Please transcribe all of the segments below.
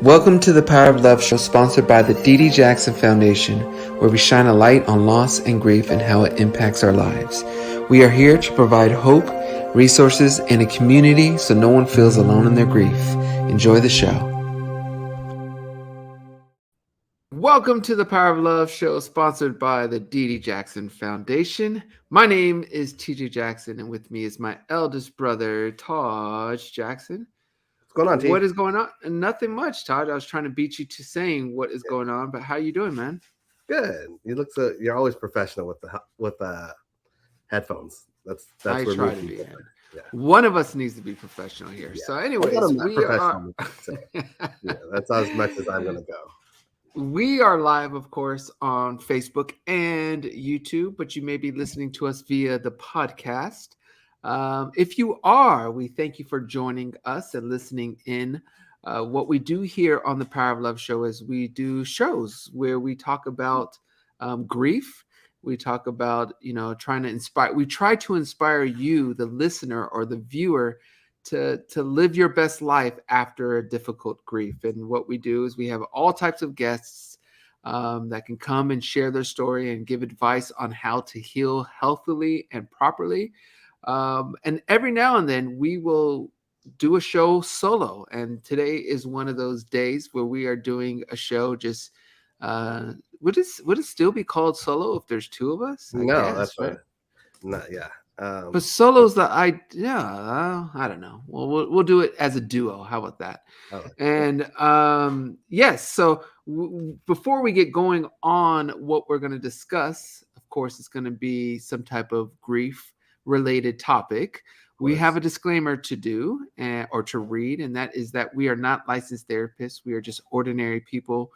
Welcome to the Power of Love show, sponsored by the DD Jackson Foundation, where we shine a light on loss and grief and how it impacts our lives. We are here to provide hope, resources, and a community so no one feels alone in their grief. Enjoy the show. Welcome to the Power of Love show, sponsored by the DD Jackson Foundation. My name is TJ Jackson, and with me is my eldest brother, Taj Jackson. What's going on, T? What is going on? Nothing much, Todd. I was trying to beat you to saying what is going on, but how you doing, man? Good. You look so. You're always professional with the headphones. That's I where try to we be. Yeah. One of us needs to be professional here. Yeah. So, anyways, we are. Yeah, that's as much as I'm gonna go. We are live, of course, on Facebook and YouTube, but you may be listening to us via the podcast. If you are, we thank you for joining us and listening in. What we do here on the Power of Love show is we do shows where we talk about grief. We talk about, trying to inspire. We try to inspire you, the listener or the viewer, to live your best life after a difficult grief. And what we do is we have all types of guests that can come and share their story and give advice on how to heal healthily and properly. And every now and then we will do a show solo. And today is one of those days where we are doing a show just would it still be called solo if there's two of us? No, guess, that's right. Not yeah. But solo's I don't know. Well, we'll do it as a duo. How about that? And yes. So before we get going on what we're going to discuss, of course, it's going to be some type of grief related topic. We have a disclaimer to do or to read, and that is that we are not licensed therapists. We are just ordinary people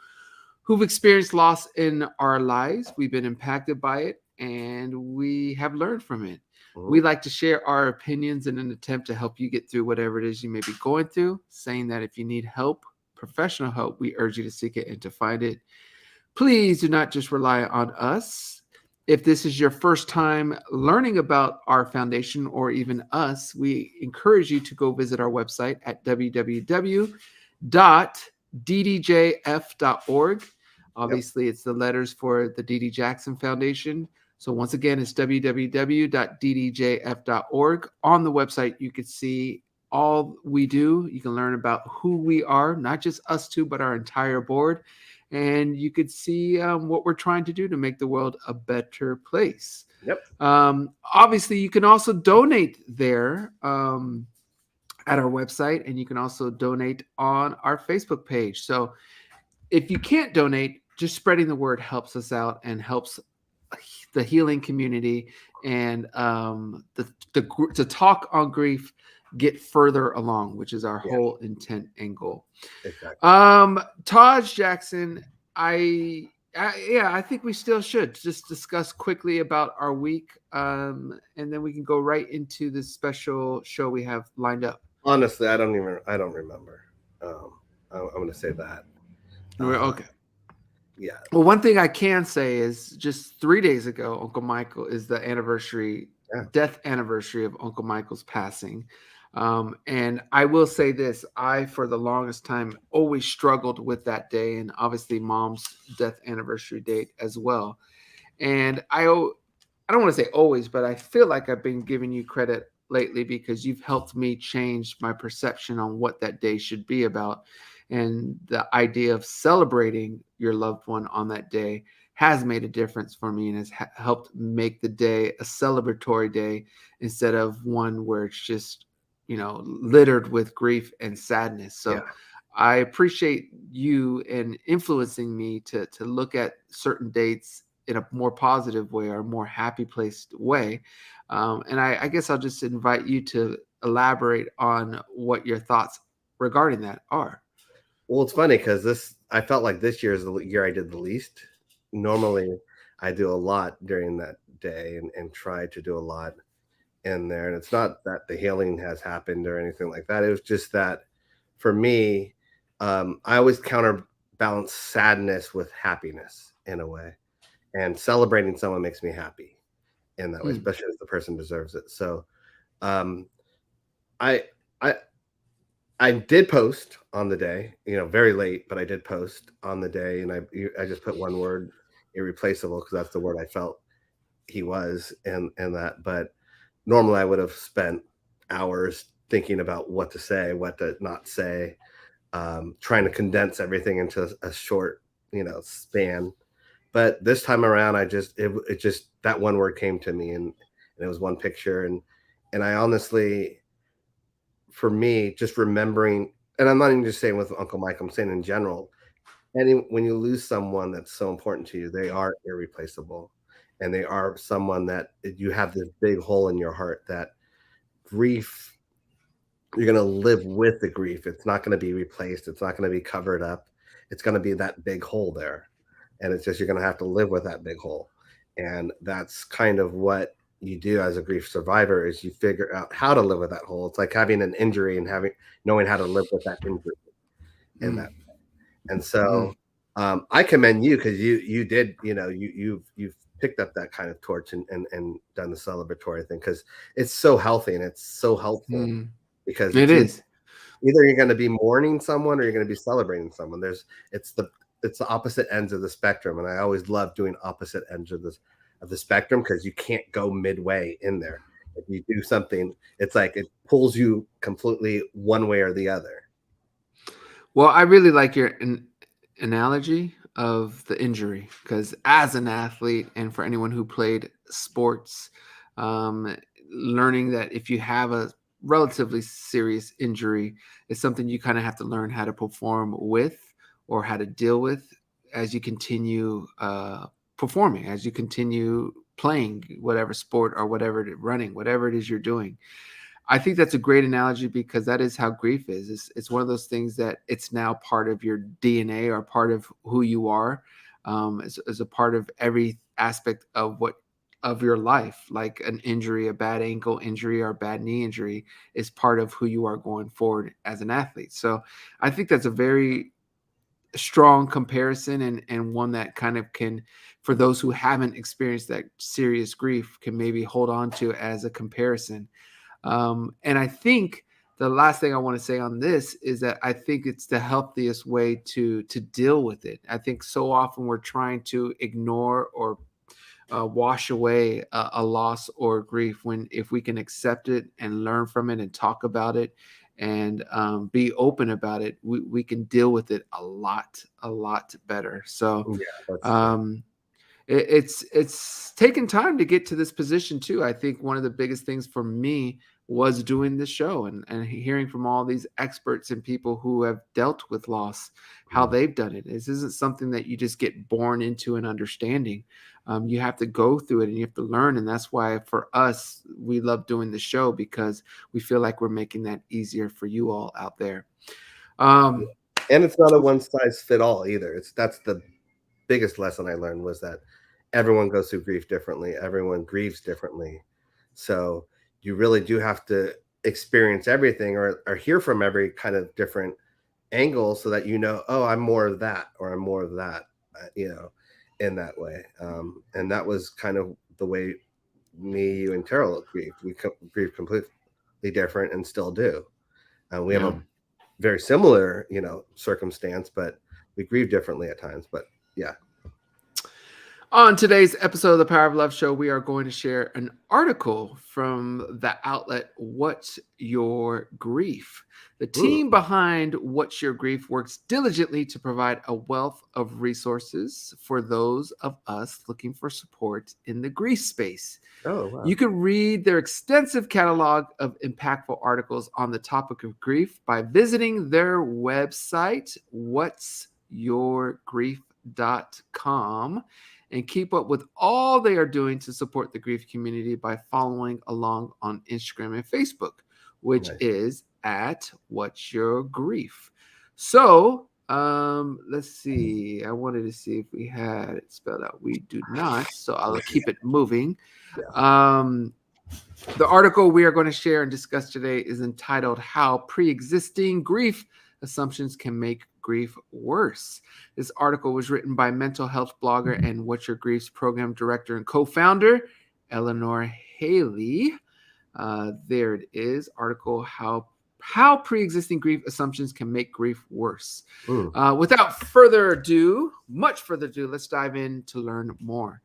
who've experienced loss in our lives. We've been impacted by it, and we have learned from it. Mm-hmm. We like to share our opinions in an attempt to help you get through whatever it is you may be going through, saying that if you need help, professional help, we urge you to seek it and to find it. Please do not just rely on us. If this is your first time learning about our foundation or even us, we encourage you to go visit our website at www.ddjf.org. Obviously, It's the letters for the DD Jackson Foundation. So once again, it's www.ddjf.org. On the website, you can see all we do. You can learn about who we are, not just us two, but our entire board. And you could see what we're trying to do to make the world a better place. Yep. Obviously, you can also donate there at our website, and you can also donate on our Facebook page. So if you can't donate, just spreading the word helps us out and helps the healing community and the talk on grief get further along, which is our whole intent and goal. Exactly. Taj Jackson, I think we still should just discuss quickly about our week, and then we can go right into this special show we have lined up. Honestly, I don't remember. I'm going to say that. Okay. Yeah. Well, one thing I can say is just 3 days ago, Uncle Michael is the death anniversary of Uncle Michael's passing. And I will say this, I, for the longest time, always struggled with that day, and obviously Mom's death anniversary date as well. And I don't want to say always, but I feel like I've been giving you credit lately because you've helped me change my perception on what that day should be about. And the idea of celebrating your loved one on that day has made a difference for me and has helped make the day a celebratory day instead of one where it's just, littered with grief and sadness. So I appreciate you and influencing me to look at certain dates in a more positive way or a more happy placed way. And I guess I'll just invite you to elaborate on what your thoughts regarding that are. Well, it's funny because I felt like this year is the year I did the least. Normally, I do a lot during that day and try to do a lot in there. And it's not that the healing has happened or anything like that. It was just that for me, I always counterbalance sadness with happiness in a way. And celebrating someone makes me happy in that way, especially if the person deserves it. So I I did post on the day, very late, but I did post on the day, and I just put one word, irreplaceable, because that's the word I felt he was, and that. But normally I would have spent hours thinking about what to say, what to not say, trying to condense everything into a short, span. But this time around, it just that one word came to me, and it was one picture, and I honestly, for me, just remembering, and I'm not even just saying with Uncle Mike, I'm saying in general, when you lose someone that's so important to you, they are irreplaceable, and they are someone that you have this big hole in your heart. That grief, you're going to live with the grief. It's not going to be replaced. It's not going to be covered up. It's going to be that big hole there. And it's just, you're going to have to live with that big hole. And that's kind of what you do as a grief survivor, is you figure out how to live with that hole. It's like having an injury and knowing how to live with that injury in that. And so I commend you, because you did, you've picked up that kind of torch and done the celebratory thing, because it's so healthy and it's so helpful, because it is either you're going to be mourning someone or you're going to be celebrating someone. It's the opposite ends of the spectrum, and I always love doing opposite ends of the spectrum, because you can't go midway in there. If you do something, it's like it pulls you completely one way or the other. Well, I really like your analogy of the injury, because as an athlete, and for anyone who played sports, learning that if you have a relatively serious injury, it's something you kind of have to learn how to perform with, or how to deal with, as you continue performing, as you continue playing whatever sport, or running, whatever it is you're doing. I think that's a great analogy, because that is how grief is. It's one of those things that it's now part of your DNA, or part of who you are, as a part of every aspect of your life. Like an injury, a bad ankle injury or a bad knee injury, is part of who you are going forward as an athlete. So I think that's a very strong comparison, and one that kind of can, for those who haven't experienced that serious grief, can maybe hold on to as a comparison. And I think the last thing I want to say on this is that I think it's the healthiest way to deal with it. I think so often we're trying to ignore, or wash away a loss or grief, when if we can accept it and learn from it and talk about it, and be open about it, we can deal with it a lot better. So Yeah, that's true. um, it's taken time to get to this position too. I think one of the biggest things for me was doing this show, and hearing from all these experts and people who have dealt with loss, how they've done it. This isn't something that you just get born into an understanding. You have to go through it, and you have to learn. And that's why for us, we love doing the show, because we feel like we're making that easier for you all out there. And it's not a one size fit all either. That's the biggest lesson I learned, was that everyone goes through grief differently. Everyone grieves differently. So you really do have to experience everything, or hear from every kind of different angle, so that oh, I'm more of that, or I'm more of that, in that way. And that was kind of the way me, you, and Terrell grieved. We grieved completely different, and still do. We have a very similar, circumstance, but we grieve differently at times. But yeah. On today's episode of the Power of Love Show, we are going to share an article from the outlet What's Your Grief? The team behind What's Your Grief works diligently to provide a wealth of resources for those of us looking for support in the grief space. Oh, wow. You can read their extensive catalog of impactful articles on the topic of grief by visiting their website, whatsyourgrief.com. And keep up with all they are doing to support the grief community by following along on Instagram and Facebook, which is at What's Your Grief. So let's see. I wanted to see if we had it spelled out. We do not, so I'll keep it moving. The article we are going to share and discuss today is entitled How Pre-Existing Grief Assumptions Can Make Grief Worse. This article was written by mental health blogger and What's Your Grief's program director and co-founder, Eleanor Haley. There it is. Article, How how pre-existing grief assumptions can make grief worse. Mm. Without much further ado, let's dive in to learn more.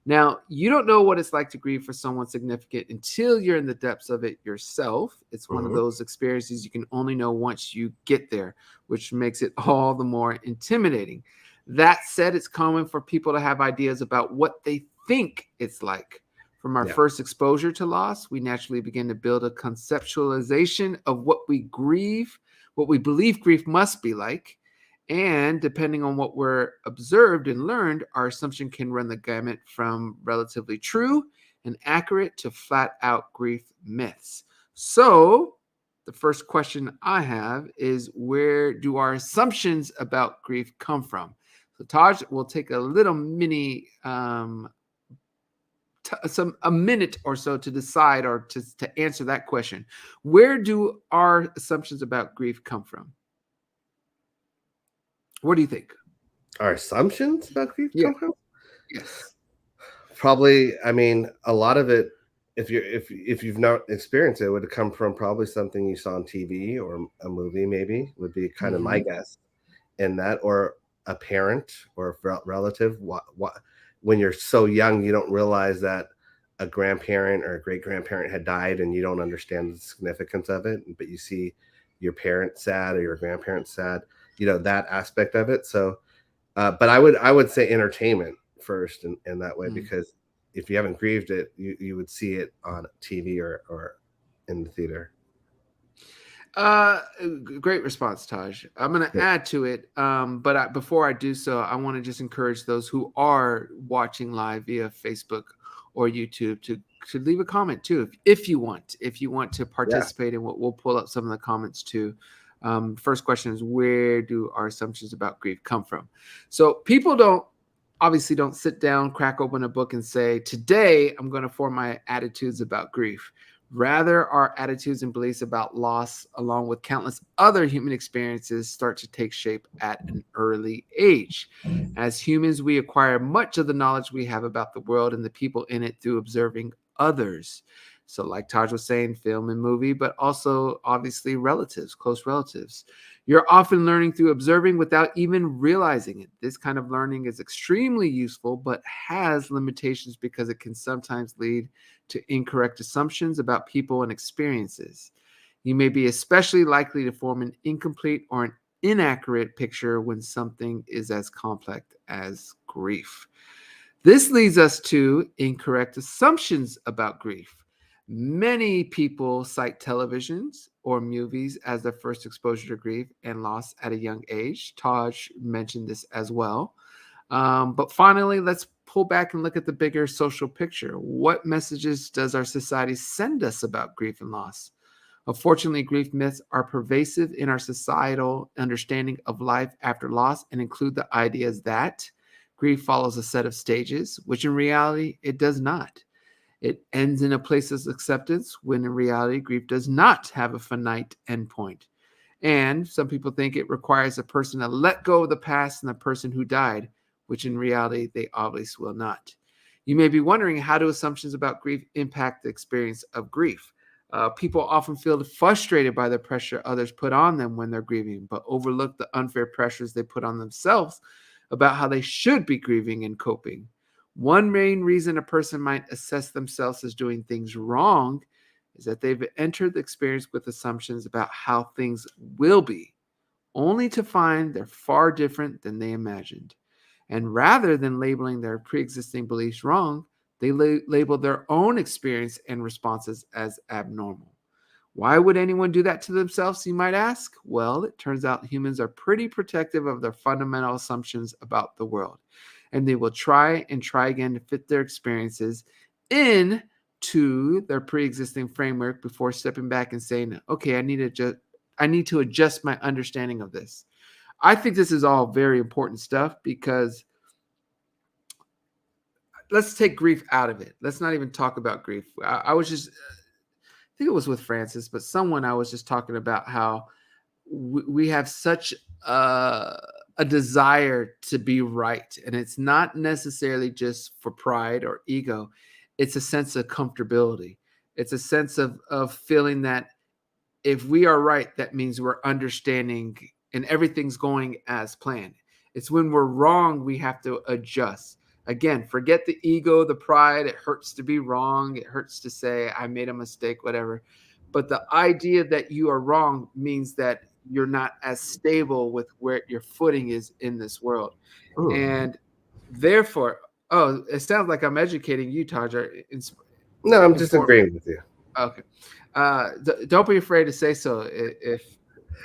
Now, you don't know what it's like to grieve for someone significant until you're in the depths of it yourself. It's one of Mm-hmm. those experiences you can only know once you get there, which makes it all the more intimidating. That said, it's common for people to have ideas about what they think it's like. From our Yeah. first exposure to loss, we naturally begin to build a conceptualization of what we believe grief must be like. And depending on what we're observed and learned, our assumption can run the gamut from relatively true and accurate to flat out grief myths. So, the first question I have is, where do our assumptions about grief come from? So, Taj, we'll take a little mini a minute or so to decide or to answer that question. Where do our assumptions about grief come from? What do you think? Our assumptions about grief Yeah. come from? Yes. Probably, I mean, a lot of it, if you've not experienced it, would come from probably something you saw on TV or a movie, maybe would be kind of my guess in that, or a parent or a relative. When you're so young, you don't realize that a grandparent or a great grandparent had died, and you don't understand the significance of it. But you see your parent sad or your grandparent sad, that aspect of it. So, but I would say entertainment first in that way, because if you haven't grieved it, you would see it on TV or in the theater. Great response, Taj. I'm going to add to it, but before I do so, I want to just encourage those who are watching live via Facebook or YouTube to leave a comment too, if you want to participate in what we'll pull up some of the comments too. First question is, where do our assumptions about grief come from? So people obviously don't sit down, crack open a book and say, today I'm going to form my attitudes about grief. Rather, our attitudes and beliefs about loss, along with countless other human experiences, start to take shape at an early age. As humans, we acquire much of the knowledge we have about the world and the people in it through observing others. So like Taj was saying, film and movie, but also obviously relatives, close relatives. You're often learning through observing without even realizing it. This kind of learning is extremely useful, but has limitations because it can sometimes lead to incorrect assumptions about people and experiences. You may be especially likely to form an incomplete or an inaccurate picture when something is as complex as grief. This leads us to incorrect assumptions about grief. Many people cite televisions or movies as their first exposure to grief and loss at a young age. Taj mentioned this as well. But finally, let's pull back and look at the bigger social picture. What messages does our society send us about grief and loss? Unfortunately, grief myths are pervasive in our societal understanding of life after loss and include the ideas that grief follows a set of stages, which in reality, it does not. It ends in a place of acceptance when in reality, grief does not have a finite endpoint. And some people think it requires a person to let go of the past and the person who died, which in reality, they obviously will not. You may be wondering, how do assumptions about grief impact the experience of grief? People often feel frustrated by the pressure others put on them when they're grieving, but overlook the unfair pressures they put on themselves about how they should be grieving and coping. One main reason a person might assess themselves as doing things wrong is that they've entered the experience with assumptions about how things will be, only to find they're far different than they imagined. And rather than labeling their pre-existing beliefs wrong, they label their own experience and responses as abnormal. Why would anyone do that to themselves, you might ask? Well, it turns out humans are pretty protective of their fundamental assumptions about the world, and they will try and try again to fit their experiences into their pre-existing framework before stepping back and saying, okay, I need to adjust my understanding of this. I think this is all very important stuff, because let's take grief out of it. Let's not even talk about grief. I think it was with Francis, but someone I was just talking about how we have such a desire to be right. And it's not necessarily just for pride or ego. It's a sense of comfortability. It's a sense of feeling that if we are right, that means we're understanding and everything's going as planned. It's when we're wrong, we have to adjust. Again, forget the ego, the pride. It hurts to be wrong. It hurts to say, I made a mistake, whatever. But the idea that you are wrong means that you're not as stable with where your footing is in this world. Mm. And therefore, oh, it sounds like I'm educating you, Taj, or No, I'm just informing. agreeing with you. Okay. Don't be afraid to say so if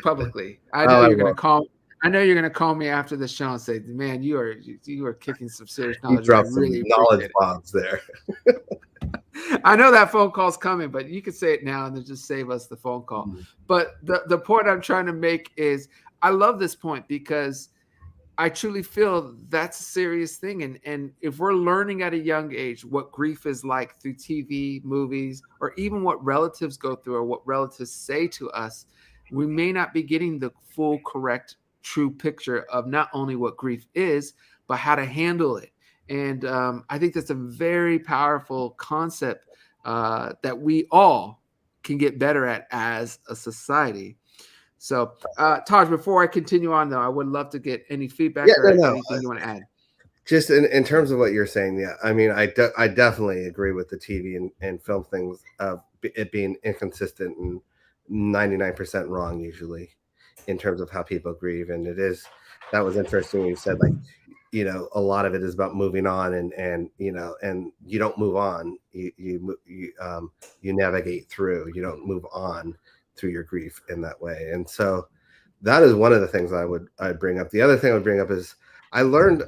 publicly. I know Oh, I you're gonna will. call. I know you're gonna call me after the show and say, "Man, you are kicking some serious You knowledge, and I dropped some really knowledge appreciate bombs there. it." I know that phone call's coming, but you can say it now and then just save us the phone call. Mm. But the point I'm trying to make is, I love this point because I truly feel that's a serious thing. And if we're learning at a young age what grief is like through TV, movies, or even what relatives go through or what relatives say to us, we may not be getting the full, correct, true picture of not only what grief is, but how to handle it. And I think that's a very powerful concept that we all can get better at as a society. So, Taj, before I continue on, though, I would love to get any Yeah, feedback no, or no. anything you want to add. Just in terms of what you're saying, yeah. I mean, I definitely agree with the TV and film things of it being inconsistent and 99% wrong usually in terms of how people grieve. And it is that was interesting when you said like, a lot of it is about moving on and and you don't move on. You navigate through. You don't move on through your grief in that way. And so that is one of the things I'd bring up. The other thing I would bring up is I learned,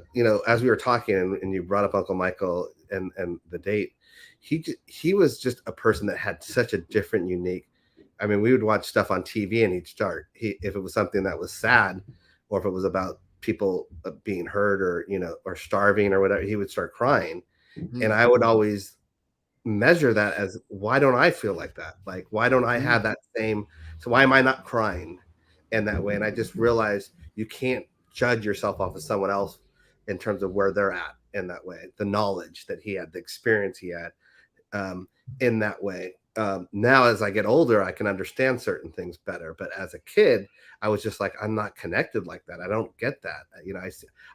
as we were talking and you brought up Uncle Michael and the date, he was just a person that had such a different, unique. I mean, we would watch stuff on TV and he'd start. If it was something that was sad, or if it was about people being hurt or or starving or whatever, he would start crying, and Mm-hmm. I would always measure that as, why don't I feel like that? Like, why don't I have that same? So why am I not crying in that way? And I just realized you can't judge yourself off of someone else in terms of where they're at in that way. The knowledge that he had, the experience he had, in that way. Now, as I get older, I can understand certain things better. But as a kid, I was just like, I'm not connected like that. I don't get that.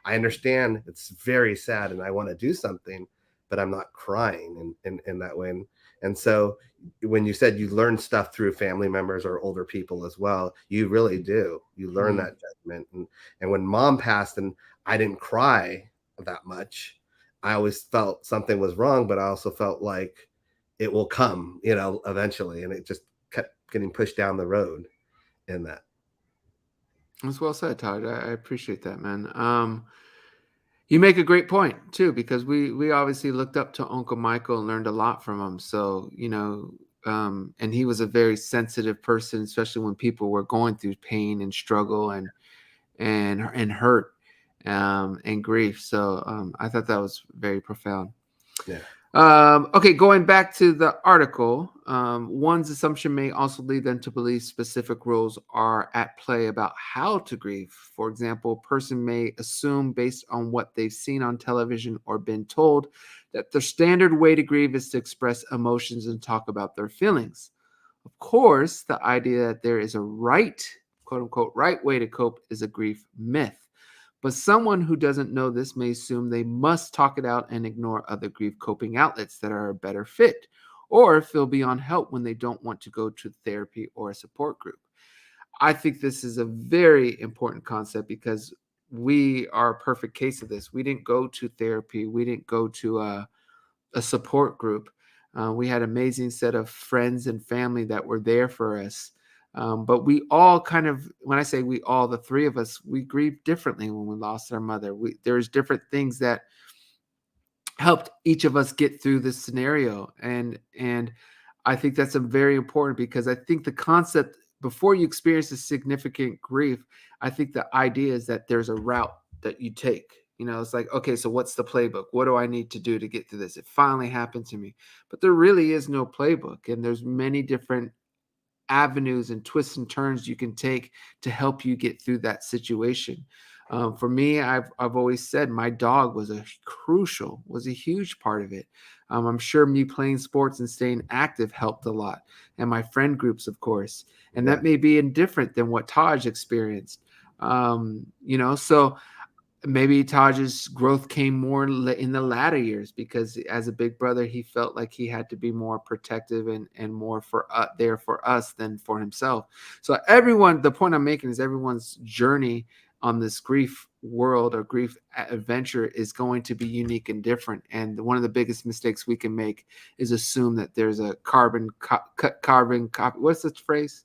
I understand it's very sad and I want to do something, but I'm not crying in that way. And so when you said you learn stuff through family members or older people as well, you really do. You learn Mm-hmm. that judgment. And when mom passed and I didn't cry that much, I always felt something was wrong, but I also felt like it will come, eventually. And it just kept getting pushed down the road in that. That's well said, Todd. I appreciate that, man. You make a great point too, because we obviously looked up to Uncle Michael and learned a lot from him. So and he was a very sensitive person, especially when people were going through pain and struggle and hurt and grief. So I thought that was very profound. Yeah. Okay, going back to the article, one's assumption may also lead them to believe specific rules are at play about how to grieve. For example, a person may assume, based on what they've seen on television or been told, that the standard way to grieve is to express emotions and talk about their feelings. Of course, the idea that there is a right, quote unquote, right way to cope is a grief myth. But someone who doesn't know this may assume they must talk it out and ignore other grief coping outlets that are a better fit, or feel beyond help when they don't want to go to therapy or a support group. I think this is a very important concept because we are a perfect case of this. We didn't go to therapy, we didn't go to a support group. We had an amazing set of friends and family that were there for us. But we all kind of, when I say we all, the three of us, we grieved differently when we lost our mother. There's different things that helped each of us get through this scenario. And I think that's a very important because I think the concept before you experience a significant grief, I think the idea is that there's a route that you take. It's like, okay, so what's the playbook? What do I need to do to get through this? It finally happened to me. But there really is no playbook. And there's many different avenues and twists and turns you can take to help you get through that situation. For me, I've always said my dog was a huge part of it. I'm sure me playing sports and staying active helped a lot, and my friend groups, of course. And Yeah. that may be indifferent than what Taj experienced. So maybe Taj's growth came more in the latter years because as a big brother, he felt like he had to be more protective and more there for us than for himself. So the point I'm making is everyone's journey on this grief world or grief adventure is going to be unique and different. And one of the biggest mistakes we can make is assume that there's a carbon copy. What's the phrase?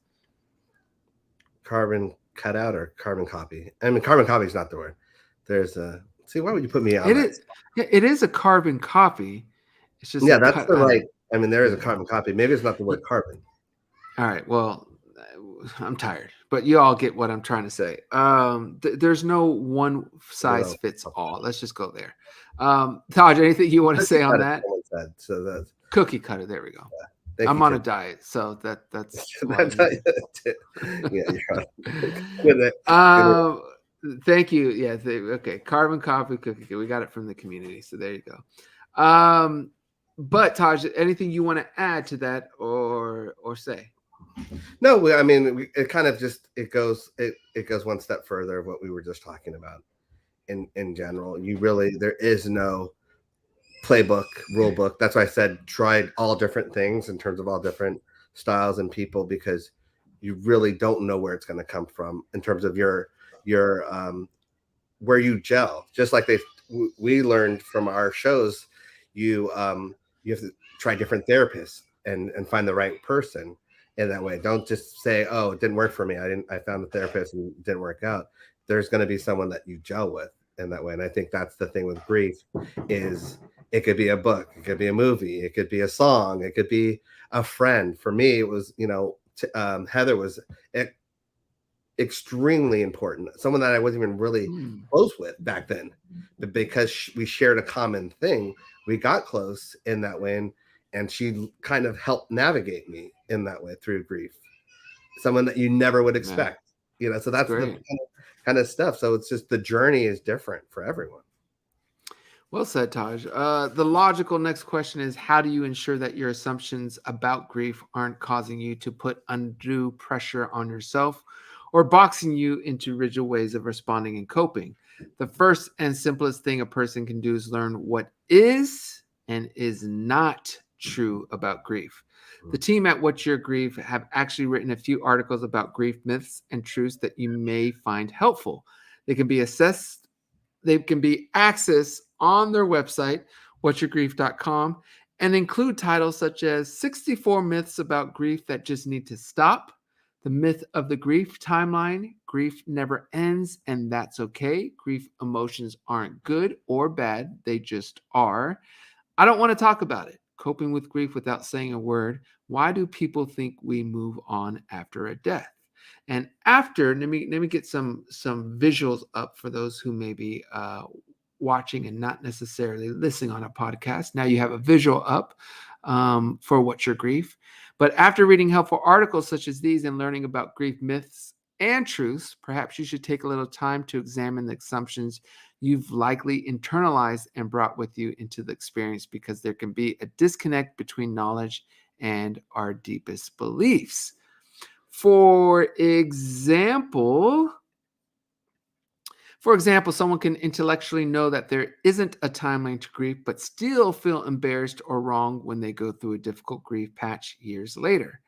Carbon cutout or carbon copy? I mean, carbon copy is not the word. There's a see. Why would you put me on that? It is a carbon copy. It's just that's the right. I mean, there is a carbon copy. Maybe it's not the word carbon. All right. Well, I'm tired, but you all get what I'm trying to say. There's no one size fits all. Let's just go there. Taj, anything you want to say on that? Said, so that's cookie cutter. There we go. Yeah. I'm on a diet, so that's yeah. You're right. Thank you. Yeah. Okay. Carbon copy cookie. We got it from the community, so there you go. But Taj, anything you want to add to that or say? No, I mean, it kind of just it goes one step further of what we were just talking about. In general, there is no playbook, rule book. That's why I said try all different things in terms of all different styles and people, because you really don't know where it's going to come from in terms of your where you gel. Just like we learned from our shows, you have to try different therapists and find the right person in that way. Don't just say, oh, it didn't work for me. I found a therapist and it didn't work out. There's going to be someone that you gel with in that way. And I think that's the thing with grief is it could be a book, it could be a movie, it could be a song, it could be a friend. For me, it was, Heather was extremely important. Someone that I wasn't even really close with back then, but because we shared a common thing, we got close in that way. And she kind of helped navigate me in that way through grief. Someone that you never would expect, so that's the kind of stuff. So it's just the journey is different for everyone. Well said, Taj. The logical next question is, how do you ensure that your assumptions about grief aren't causing you to put undue pressure on yourself or boxing you into rigid ways of responding and coping? The first and simplest thing a person can do is learn what is and is not true about grief. The team at What's Your Grief have actually written a few articles about grief myths and truths that you may find helpful. They can be accessed on their website, whatsyourgrief.com, and include titles such as 64 myths about grief that just need to stop, the myth of the grief timeline, grief never ends and that's okay, grief emotions aren't good or bad, they just are, I don't want to talk about it, coping with grief without saying a word, why do people think we move on after a death? And after, let me get some visuals up for those who may be watching and not necessarily listening on a podcast. Now you have a visual up for What's Your Grief. But after reading helpful articles such as these and learning about grief myths and truths, perhaps you should take a little time to examine the assumptions you've likely internalized and brought with you into the experience, because there can be a disconnect between knowledge and our deepest beliefs. For example, someone can intellectually know that there isn't a timeline to grief, but still feel embarrassed or wrong when they go through a difficult grief patch years later.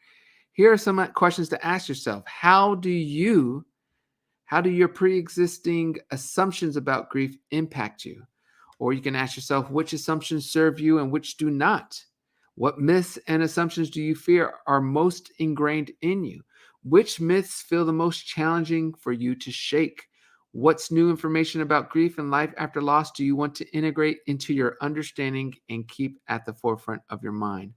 Here are some questions to ask yourself. How do your pre-existing assumptions about grief impact you? Or you can ask yourself, which assumptions serve you and which do not? What myths and assumptions do you fear are most ingrained in you? Which myths feel the most challenging for you to shake? What's new information about grief and life after loss do you want to integrate into your understanding and keep at the forefront of your mind?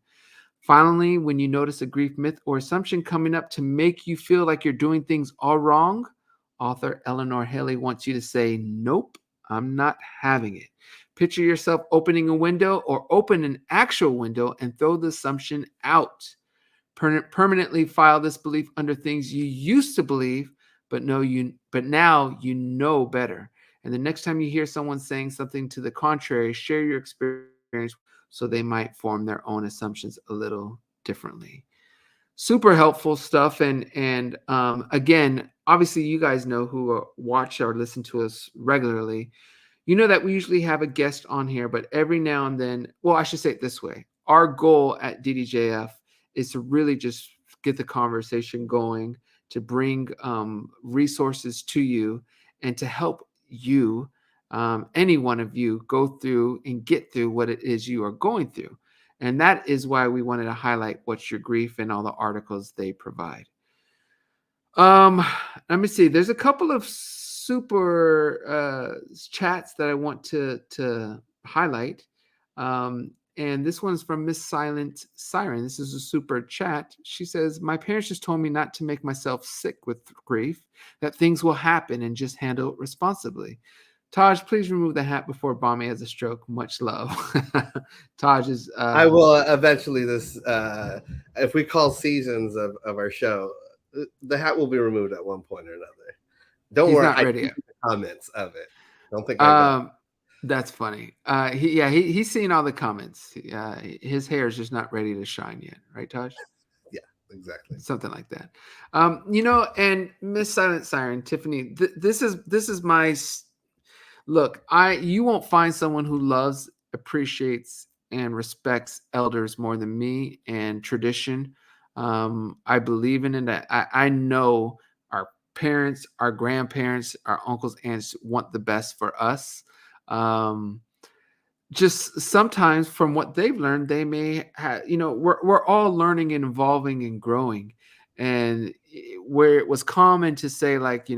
Finally, when you notice a grief myth or assumption coming up to make you feel like you're doing things all wrong, author Eleanor Haley wants you to say, nope, I'm not having it. Picture yourself opening a window or open an actual window and throw the assumption out. permanently file this belief under things you used to believe, but now you know better. And the next time you hear someone saying something to the contrary, share your experience so they might form their own assumptions a little differently. Super helpful stuff. And again, obviously, you guys know who watch or listen to us regularly. You know that we usually have a guest on here, but every now and then, well, I should say it this way. Our goal at DDJF is to really just get the conversation going, to bring resources to you, and to help you, any one of you, go through and get through what it is you are going through. And that is why we wanted to highlight What's Your Grief and all the articles they provide. Let me see. There's a couple of super chats that I want to highlight. And this one's from Miss Silent Siren. This is a super chat. She says, my parents just told me not to make myself sick with grief, that things will happen and just handle it responsibly. Taj, please remove the hat before Bommy has a stroke. Much love. Taj is... I will eventually if we call seasons of our show, the hat will be removed at one point or another. Don't worry, not ready yet. The comments of it. Don't think I don't. That's funny. He's seen all the comments. His hair is just not ready to shine yet, right, Taj? Yeah, exactly. Something like that. And Miss Silent Siren, Tiffany, this is my look. You won't find someone who loves, appreciates, and respects elders more than me and tradition. I believe in it. I know our parents, our grandparents, our uncles, aunts want the best for us. Just sometimes from what they've learned, they may have, we're all learning and evolving and growing. And where it was common to say, like,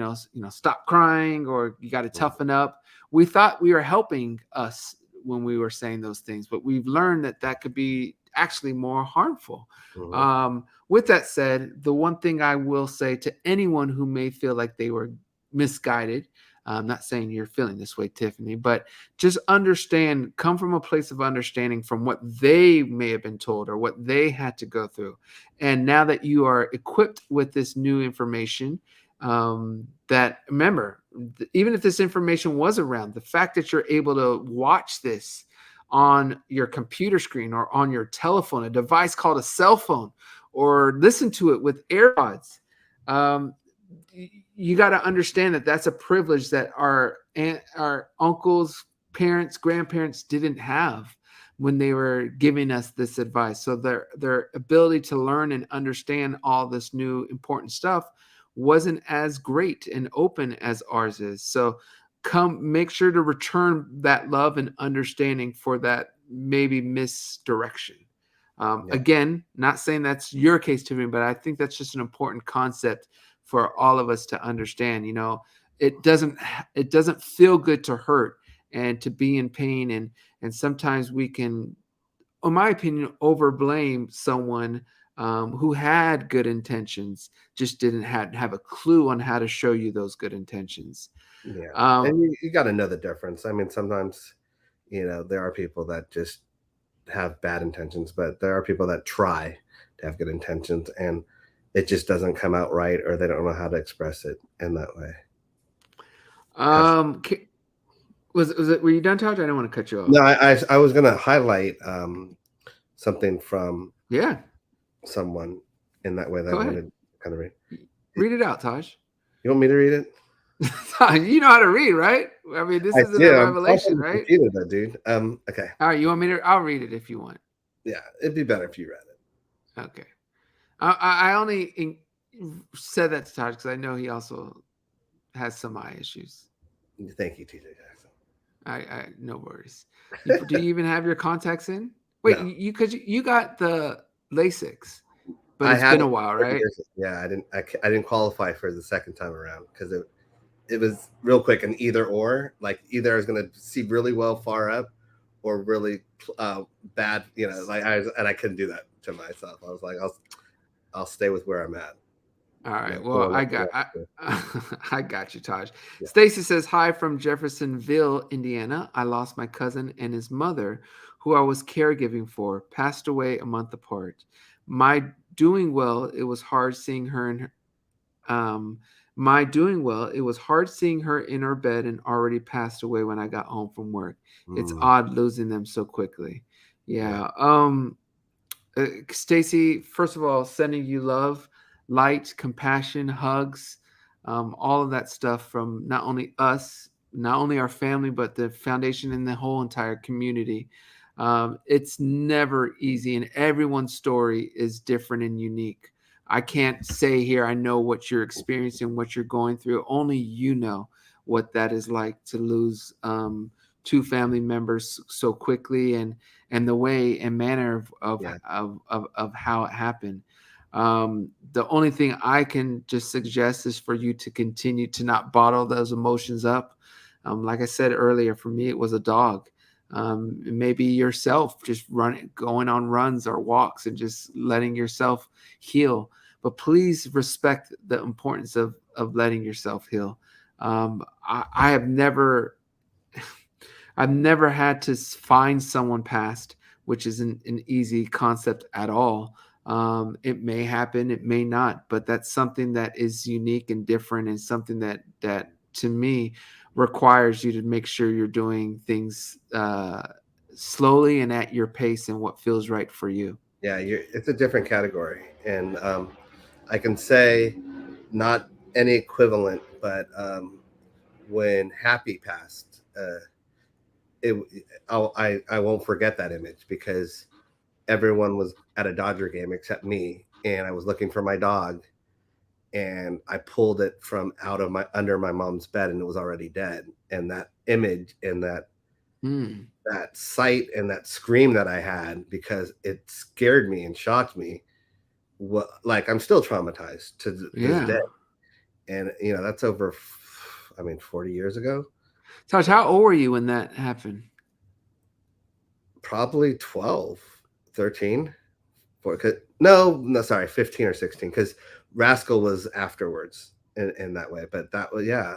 stop crying, or you got to toughen up, we thought we were helping us when we were saying those things, but we've learned that could be actually more harmful. Mm-hmm. With that said, the one thing I will say to anyone who may feel like they were misguided, I'm not saying you're feeling this way, Tiffany, but just understand, come from a place of understanding from what they may have been told or what they had to go through. And now that you are equipped with this new information, that, remember, even if this information was around, the fact that you're able to watch this on your computer screen or on your telephone, a device called a cell phone, or listen to it with AirPods, you got to understand that that's a privilege that our uncles, parents, grandparents didn't have when they were giving us this advice. So their ability to learn and understand all this new important stuff wasn't as great and open as ours is. So make sure to return that love and understanding for that maybe misdirection. Again, not saying that's your case, Tiffany, but I think that's just an important concept for all of us to understand. It doesn't feel good to hurt and to be in pain. And sometimes we can, in my opinion, overblame someone who had good intentions, just didn't have a clue on how to show you those good intentions. Yeah. And you got to know the difference. I mean, sometimes, there are people that just have bad intentions, but there are people that try to have good intentions, and it just doesn't come out right, or they don't know how to express it in that way. Were you done, Taj? I don't want to cut you off. No, I was going to highlight something from someone in that way that I wanted to kind of read. Read it out, Taj. You want me to read it? You know how to read, right? I mean, this isn't a revelation, right? That dude. Okay. All right, you want me to? I'll read it if you want. Yeah, it'd be better if you read it. Okay. I only said that to Taj because I know he also has some eye issues. Thank you, TJ Jackson. I no worries. Do you even have your contacts in? Wait, no. you got the LASIKs, but it's been a while, right? Yeah, I didn't qualify for the second time around because it was real quick and either I was going to see really well far up or really bad, and I couldn't do that to myself. I was like, I'll stay with where I'm at. All right. Well, I got you, Taj. Yeah. Stacy says, hi from Jeffersonville, Indiana. I lost my cousin and his mother, who I was caregiving for, passed away a month apart. My doing well, it was hard seeing her in her, um, my doing well, it was hard seeing her in her bed and already passed away when I got home from work. It's Mm, odd losing them so quickly. yeah. Yeah. Stacy, first of all, sending you love, light, compassion, hugs, all of that stuff from not only us, not only our family, but the foundation and the whole entire community. It's never easy, and everyone's story is different and unique. I can't say here, I know what you're experiencing, what you're going through. Only you know what that is like to lose two family members so quickly, and the way and manner Yeah. of how it happened. The only thing I can just suggest is for you to continue to not bottle those emotions up. Like I said earlier, for me, it was a dog. Maybe yourself just running, going on runs or walks and just letting yourself heal. But please respect the importance of letting yourself heal. I have never I've never had to find someone past, which isn't an easy concept at all. It may happen, it may not, but that's something that is unique and different, and something that to me requires you to make sure you're doing things slowly and at your pace and what feels right for you. Yeah, it's a different category, and I can say not any equivalent, but when Happy passed, it I won't forget that image because everyone was at a Dodger game except me, and I was looking for my dog, and I pulled it from out of my under my mom's bed, and it was already dead. And that image and Mm, that sight and that scream that I had, because it scared me and shocked me. What, like, I'm still traumatized to this day, yeah. and that's over. I mean, 40 years ago, Taj, how old were you when that happened? probably 12, 13. No, sorry, 15 or 16, because Rascal was afterwards in that way. But that was, yeah.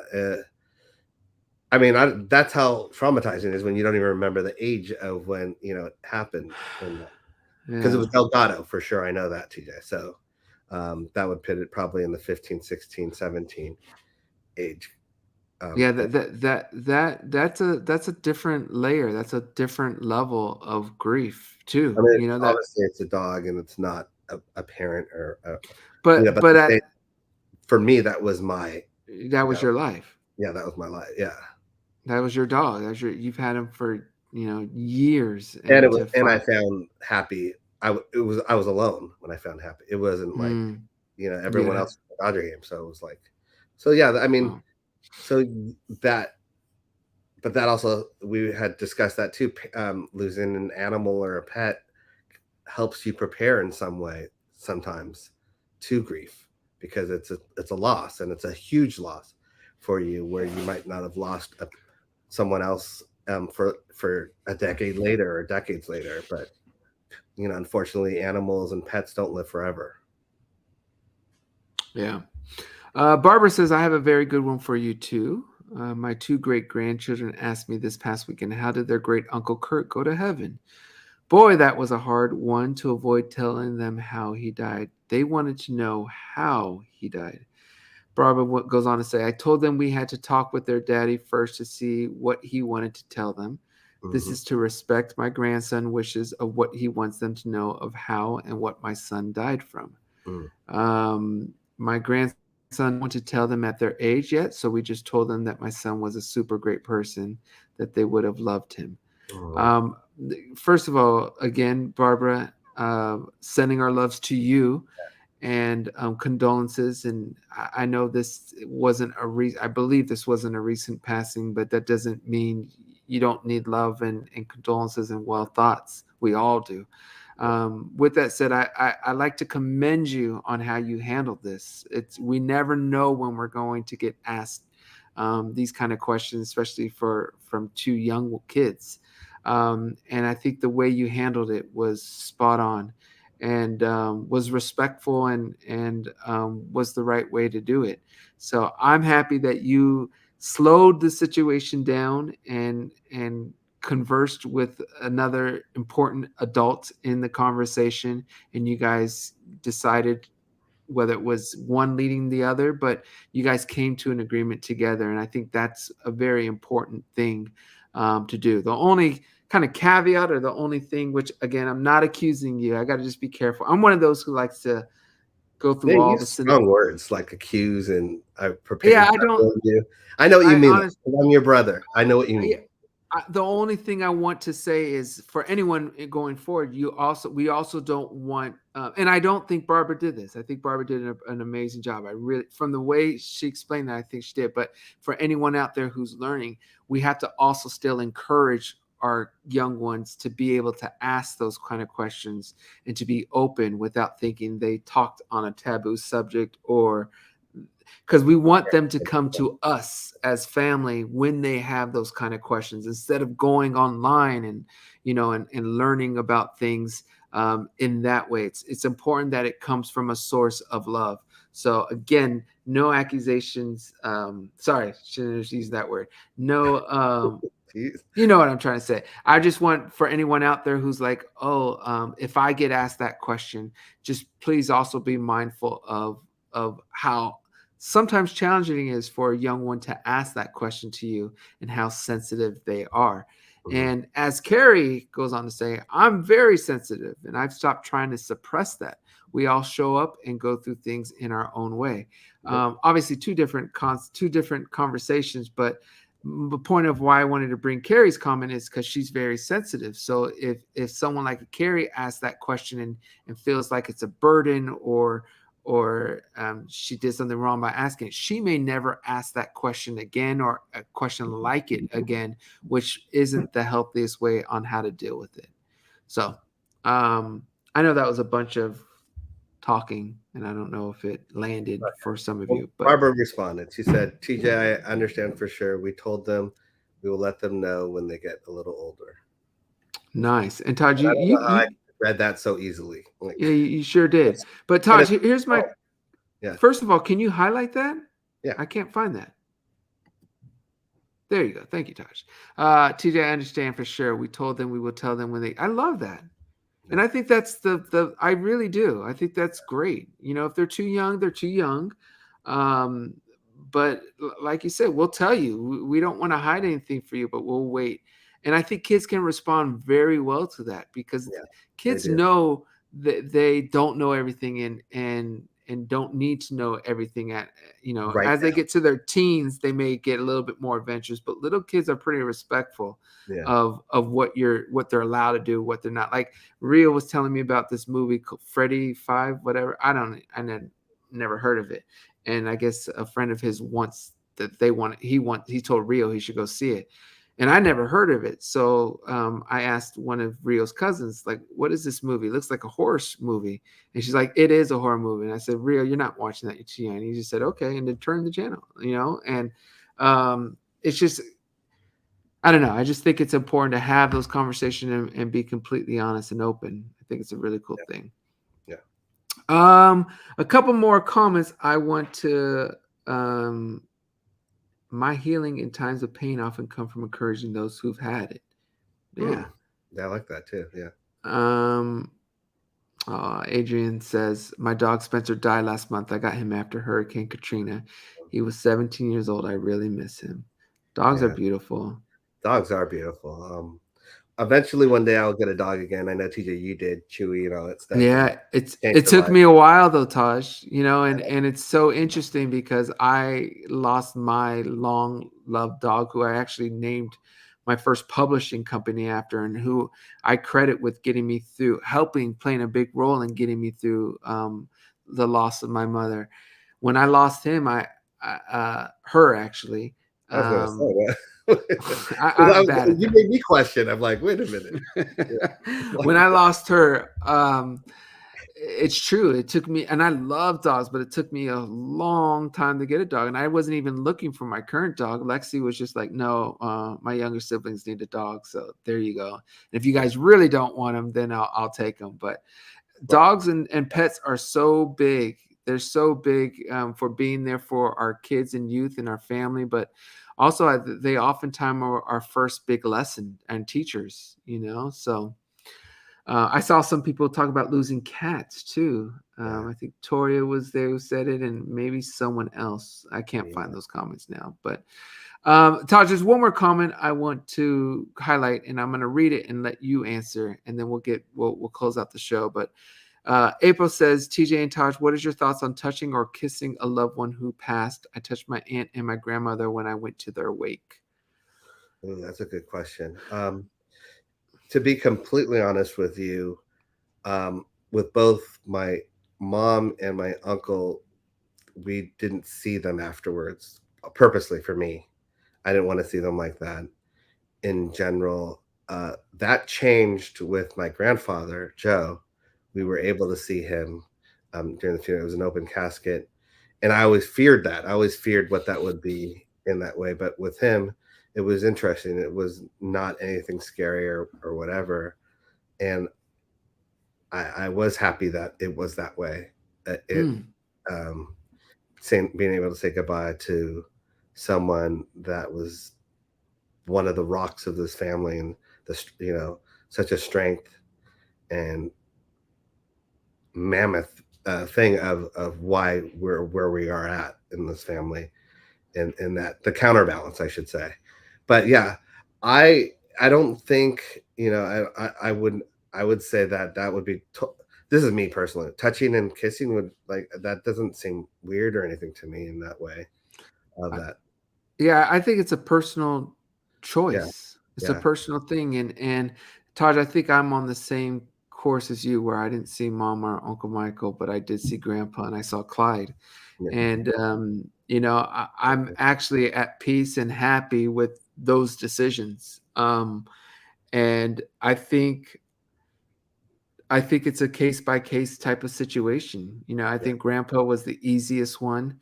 I mean, that's how traumatizing it is when you don't even remember the age of when it happened, and because it Yeah. was Delgado for sure. I know that, TJ. So that would put it probably in the 15, 16, 17 age. Yeah, But that's a different layer. That's a different level of grief I too. mean, You know that, obviously it's a dog and it's not a parent or but but but the at same, for me that was my that you was know your life. yeah, that was my life. Yeah. That was your dog. You've had him for years, And and to I find. found Happy. I was alone when I found Happy. It wasn't like Mm, everyone yeah. else at the Dodger game. So it was like, so yeah. I mean, Wow. so that, but that also, we had discussed that too. Losing an animal or a pet helps you prepare in some way sometimes to grief, because it's a loss, and it's a huge loss for you, where you might not have lost someone else for a decade later or decades later. But unfortunately, animals and pets don't live forever. Yeah. Barbara says, I have a very good one for you, too. My two great grandchildren asked me this past weekend, how did their great uncle Kurt go to heaven? Boy, that was a hard one to avoid telling them how he died. They wanted to know how he died. Barbara goes on to say, I told them we had to talk with their daddy first to see what he wanted to tell them. This Hmm. is to respect my grandson wishes of what he wants them to know of how and what my son died from. Mm. My grandson didn't want to tell them at their age yet, so we just told them that my son was a super great person, that they would have loved him. Mm. Um, First of all, again, Barbara, sending our loves to you, and condolences. And I know this wasn't I believe this wasn't a recent passing, but that doesn't mean you don't need love and condolences and well thoughts. We all do. With that said, I like to commend you on how you handled this. We never know when we're going to get asked these kind of questions, especially from two young kids. And I think the way you handled it was spot on, and was respectful, and was the right way to do it. So I'm happy that you slowed the situation down and conversed with another important adult in the conversation, and you guys decided whether it was one leading the other, but you guys came to an agreement together. And I think that's a very important thing to do. The only kind of caveat, or the only thing, which again, I'm not accusing you, I got to just be careful. I'm one of those who likes to go through They all use the strong words like accuse and I yeah, prepared I don't, you. I know what you I mean. honestly, I'm your brother. I know what you yeah, mean. the only thing I want to say is for anyone going forward, we also don't want, and I don't think Barbara did this. I think Barbara did an amazing job. I really, from the way she explained that, I think she did. But for anyone out there who's learning, we have to also still encourage our young ones to be able to ask those kind of questions and to be open without thinking they talked on a taboo subject, or because we want them to come to us as family when they have those kind of questions, instead of going online and and learning about things in that way. It's important that it comes from a source of love. So again, no accusations. Sorry, shouldn't use that word. No. Jeez. You know what I'm trying to say. I just want for anyone out there who's like, oh, if I get asked that question, just please also be mindful of how sometimes challenging it is for a young one to ask that question to you, and how sensitive they are. Mhm. And as Carrie goes on to say, I'm very sensitive, and I've stopped trying to suppress that. We all show up and go through things in our own way. Yep. Obviously, two different conversations, but the point of why I wanted to bring Carrie's comment is because she's very sensitive. So if someone like Carrie asks that question and feels like it's a burden, or she did something wrong by asking it, she may never ask that question again, or a question like it again, which isn't the healthiest way on how to deal with it. So I know that was a bunch of talking, and I don't know if it landed for some of Well, you, but Barbara responded. She said, TJ, I understand for sure. We told them we will let them know when they get a little older. nice. And Todd, And you I don't know how I you read that so easily. Like, yeah, you sure did. it's, But and Todd, it's, here's my yeah, first of all, can you highlight that? yeah, I can't find that. There you go. Thank you, Taj. TJ, I understand for sure. We told them we will tell them when they. I love that, and yeah, I think that's the. I really do. I think that's great. If they're too young, they're too young. Um, but like you said, we'll tell you. We don't want to hide anything for you, but we'll wait. And I think kids can respond very well to that, because yeah, they kids do. know that they don't know everything, and don't need to know everything at Right as they get to their teens, they may get a little bit more adventurous, but little kids are pretty respectful now. Yeah. of what they're allowed to do, what they're not. Like Ria was telling me about this movie called Freddy 5 whatever. Never heard of it, and I guess a friend of his wants that he told Rio he should go see it, and I never heard of it. So I asked one of Rio's cousins, like, what is this movie? It looks like a horror movie. And she's like, it is a horror movie. And I said, Rio, you're not watching that. You're too young. And he just said, okay. And then turned the channel, and it's just, I don't know. I just think it's important to have those conversations, and be completely honest and open. I think it's a really cool Yeah. thing. Yeah. A couple more comments I want to, um, my healing in times of pain often come from encouraging those who've had it. Yeah. Yeah, I like that too. Yeah. Um, Adrian says, my dog Spencer died last month. I got him after Hurricane Katrina. He was 17 years old. I really miss him. Dogs are Yeah. beautiful. Dogs are beautiful. Eventually one day I'll get a dog again. I know TJ, you did, Chewy, and all that stuff, and Yeah, changed it your took life. me a while though, Taj, and it's so interesting because I lost my long loved dog, who I actually named my first publishing company after, and who I credit with getting me through, playing a big role in getting me through the loss of my mother. When I lost him, her actually, I was gonna say um, that. I'm bad at You made me question. I'm like, wait a minute. that. Yeah. When I lost her, it's true. It took me, and I love dogs, but it took me a long time to get a dog. And I wasn't even looking for my current dog. Lexi was just like, no, my younger siblings need a dog. So there you go. And if you guys really don't want them, then I'll take them. But Right. dogs and pets are so big. They're so big for being there for our kids and youth and our family, but also they oftentimes are our first big lesson and teachers, so I saw some people talk about losing cats too. I think Toria was there who said it, and maybe someone else. I can't find those comments now, but Taj, there's one more comment I want to highlight, and I'm going to read it and let you answer, and then we'll close out the show. But April says, TJ and Taj, what is your thoughts on touching or kissing a loved one who passed? I touched my aunt and my grandmother when I went to their wake. Ooh, that's a good question. To be completely honest with you, with both my mom and my uncle, we didn't see them afterwards purposely for me. I didn't want to see them like that. In general, that changed with my grandfather, Joe. We were able to see him during the funeral. It was an open casket. And I always feared that. I always feared what that would be in that way. But with him, it was interesting. It was not anything scary or whatever. And I was happy that it was that way. Being able to say goodbye to someone that was one of the rocks of this family, and such a strength and mammoth thing of why we're where we are at in this family, and that the counterbalance, I should say. But yeah, I don't think I would say that would be. This is me personally. Touching and kissing would, like, that doesn't seem weird or anything to me in that way. Of that. Yeah, I think it's a personal choice. Yeah. It's a personal thing. And Taj, I think I'm on the same course as you, where I didn't see Mom or Uncle Michael, but I did see Grandpa and I saw Clyde. Yeah. And I'm actually at peace and happy with those decisions. And I think it's a case by case type of situation. I think Grandpa was the easiest one.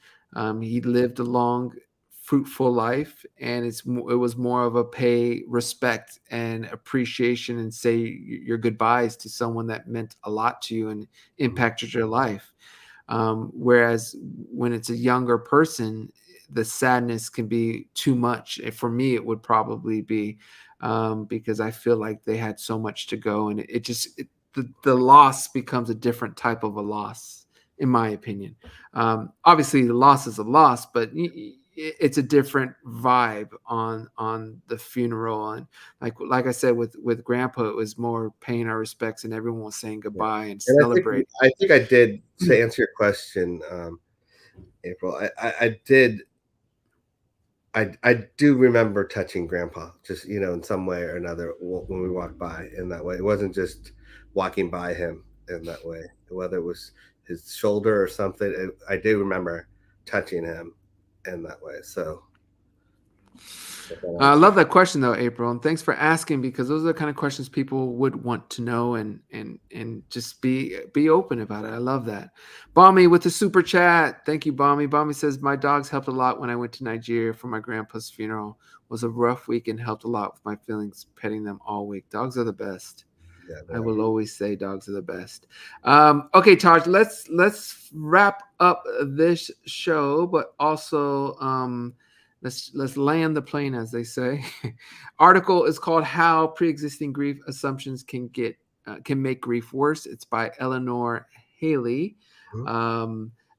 He lived a long, fruitful life, and it was more of a pay respect and appreciation and say your goodbyes to someone that meant a lot to you and impacted your life. Whereas when it's a younger person, the sadness can be too much. For me, it would probably be because I feel like they had so much to go, and the loss becomes a different type of a loss, in my opinion. Obviously, the loss is a loss, but it's a different vibe on the funeral. And like I said, with Grandpa, it was more paying our respects, and everyone was saying goodbye and celebrate. I think I did, to answer your question, April. I did. I do remember touching Grandpa, just in some way or another when we walked by in that way. It wasn't just walking by him in that way, whether it was his shoulder or something. I do remember touching him in that way. So I love that question though, April, and thanks for asking, because those are the kind of questions people would want to know, and just be open about it. I love that. Bommy with the super chat. Thank you, Bommy. Bommy says, my dogs helped a lot when I went to Nigeria for my grandpa's funeral. It was a rough week and helped a lot with my feelings, petting them all week. Dogs are the best. Yeah, I will always say dogs are the best. Okay, Taj, let's wrap up this show, but also let's land the plane, as they say. Article is called "How Pre-Existing Grief Assumptions Can Make Grief Worse." It's by Eleanor Haley.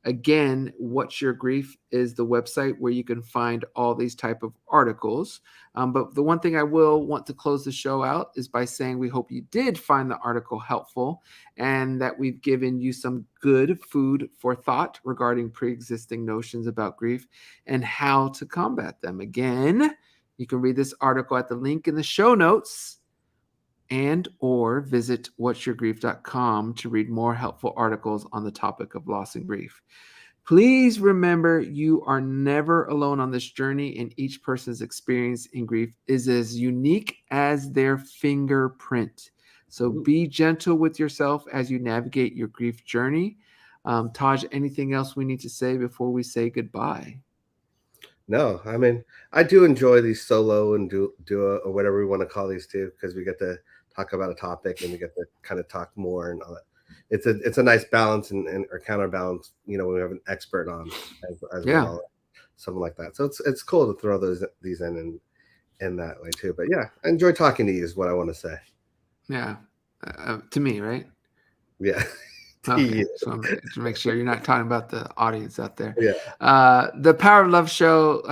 Again, What's Your Grief is the website where you can find all these type of articles. But the one thing I will want to close the show out is by saying we hope you did find the article helpful, and that we've given you some good food for thought regarding pre-existing notions about grief and how to combat them. Again, you can read this article at the link in the show notes, and or visit whatsyourgrief.com to read more helpful articles on the topic of loss and grief. Please remember, you are never alone on this journey, and each person's experience in grief is as unique as their fingerprint. So be gentle with yourself as you navigate your grief journey. Taj, anything else we need to say before we say goodbye? No, I mean, I do enjoy these solo and duo or whatever we want to call these two, because we get to talk about a topic and we get to kind of talk more and all that. It's a nice balance and or counterbalance, when we have an expert on as well. something like that. So it's cool to throw these in that way too. But yeah, I enjoy talking to you is what I want to say. Yeah. To me, right? Yeah. Okay, so to make sure you're not talking about the audience out there. Yeah. The Power of Love Show,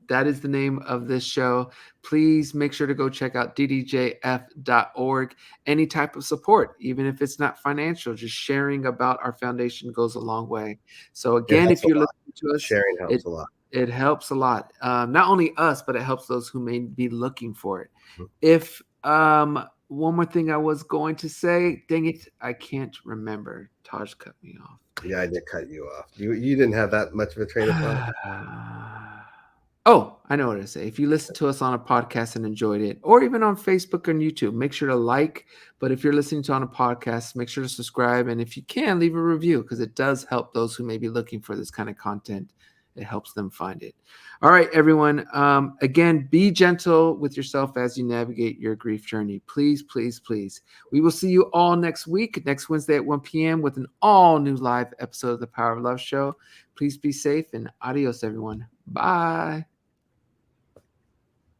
that is the name of this show. Please make sure to go check out ddjf.org. Any type of support, even if it's not financial, just sharing about our foundation goes a long way. So again, if you're listening to us, sharing helps a lot. It helps a lot. Not only us, but it helps those who may be looking for it. Mm-hmm. If one more thing I was going to say, dang it, I can't remember. Taj cut me off. Yeah, I did cut you off. You didn't have that much of a train of thought. Oh, I know what to say. If you listen to us on a podcast and enjoyed it, or even on Facebook and YouTube, make sure to like. But if you're listening to on a podcast, make sure to subscribe. And if you can, leave a review because it does help those who may be looking for this kind of content. It helps them find it. All right, everyone. Again, be gentle with yourself as you navigate your grief journey. Please, please, please. We will see you all next week, next Wednesday at 1 p.m. with an all-new live episode of the Power of Love Show. Please be safe and adios, everyone. Bye.